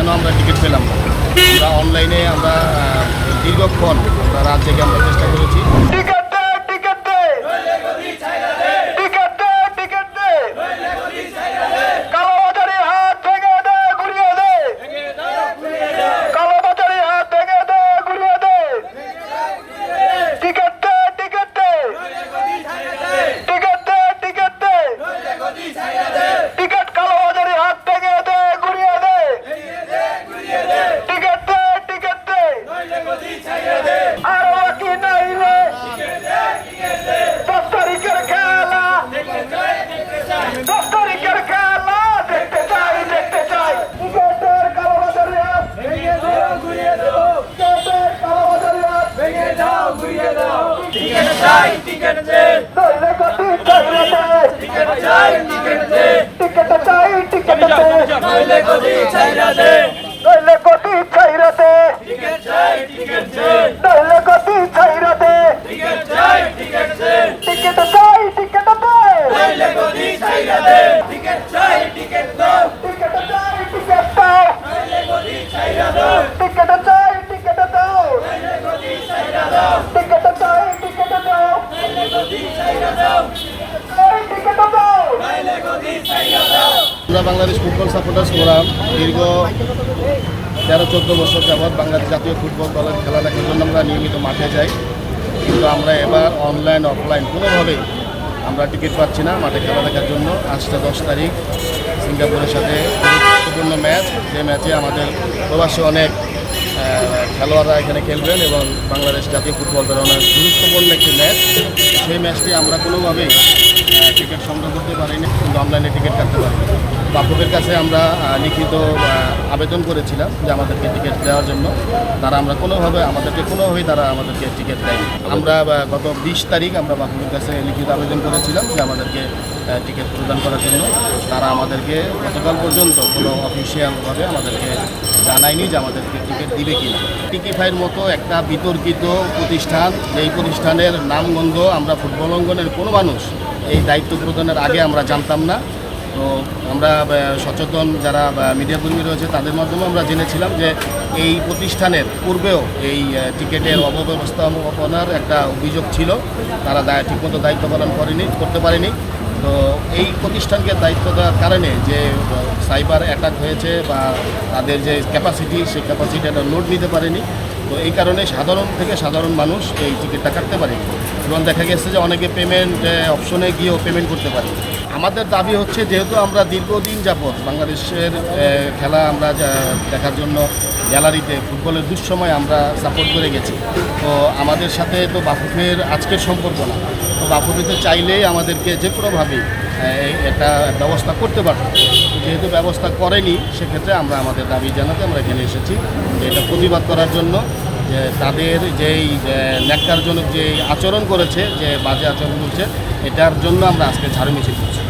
কেন আমরা টিকিট পেলাম না। আমরা অনলাইনে আমরা দীর্ঘক্ষণ আমরা রাত জেগে আমরা চেষ্টা করেছি। বাংলাদেশ ফুটবল সাপোর্টার্স ফোরাম দীর্ঘ 13-14 বছর যাবৎ বাংলাদেশ জাতীয় ফুটবল দলের খেলা দেখার জন্য আমরা নিয়মিত মাঠে যাই, কিন্তু আমরা এবার অনলাইন অফলাইন কোনোভাবেই আমরা টিকিট পাচ্ছি না মাঠে খেলা দেখার জন্য। আজকে 10 তারিখ সিঙ্গাপুরের সাথে গুরুত্বপূর্ণ ম্যাচ, যে ম্যাচে আমাদের প্রবাসী অনেক খেলোয়াড়রা এখানে খেলবেন এবং বাংলাদেশ জাতীয় ফুটবল দলের অনেক গুরুত্বপূর্ণ একটি ম্যাচ। সেই ম্যাচটি আমরা কোনোভাবেই টিকিট সংগ্রহ করতে পারিনি, কিন্তু অনলাইনে টিকিট কাটতে পারি। বাফুফের কাছে আমরা লিখিত আবেদন করেছিলাম যে আমাদেরকে টিকিট দেওয়ার জন্য, তারা আমাদেরকে টিকিট দেয়নি। আমরা গত 20 তারিখ আমরা বাফুফের কাছে লিখিত আবেদন করেছিলাম যে আমাদেরকে টিকিট প্রদান করার জন্য। তারা আমাদেরকে গতকাল পর্যন্ত কোনো অফিসিয়ালভাবে আমাদেরকে জানায়নি যে আমাদেরকে টিকিট দিবে কিনা। টিকিফাইয়ের মতো একটা বিতর্কিত প্রতিষ্ঠান, এই প্রতিষ্ঠানের নামগন্ধ আমরা ফুটবল অঙ্গনের কোনো মানুষ এই দায়িত্ব প্রদানের আগে আমরা জানতাম না। তো আমরা সচেতন যারা মিডিয়া কর্মী রয়েছে তাদের মাধ্যমে আমরা জেনেছিলাম যে এই প্রতিষ্ঠানের পূর্বেও এই টিকিটের অব্যবস্থাপনার একটা অভিযোগ ছিল, তারা ঠিকমতো দায়িত্ব পালন করতে পারেনি। তো এই প্রতিষ্ঠানকে দায়িত্ব দেওয়ার কারণে যে সাইবার অ্যাটাক হয়েছে বা তাদের যে ক্যাপাসিটি, সেই ক্যাপাসিটিটা লোড নিতে পারেনি। তো এই কারণে সাধারণ মানুষ এই টিকিটটা কাটতে পারেনি এবং দেখা গেছে যে অনেকে পেমেন্ট অপশনে গিয়েও পেমেন্ট করতে পারে। আমাদের দাবি হচ্ছে, যেহেতু আমরা দীর্ঘদিন যাবৎ বাংলাদেশের খেলা আমরা দেখার জন্য গ্যালারিতে ফুটবলের দুঃসময় আমরা সাপোর্ট করে গেছি, তো আমাদের সাথে তো বাফুফের আজকের সম্পর্ক না। তো বাফুফে তো চাইলেই আমাদেরকে যে কোনোভাবেই একটা ব্যবস্থা করতে পারত, যেহেতু ব্যবস্থা করেনি, সেক্ষেত্রে আমরা আমাদের দাবি জানাতে আমরা এখানে এসেছি, এটা প্রতিবাদ করার জন্য যে তাদের যেই ন্যাক্কারজনক যে আচরণ করেছে, যে বাজে আচরণ করছে, এটার জন্য আমরা আজকে ঝাড়ু মিছিল করছি।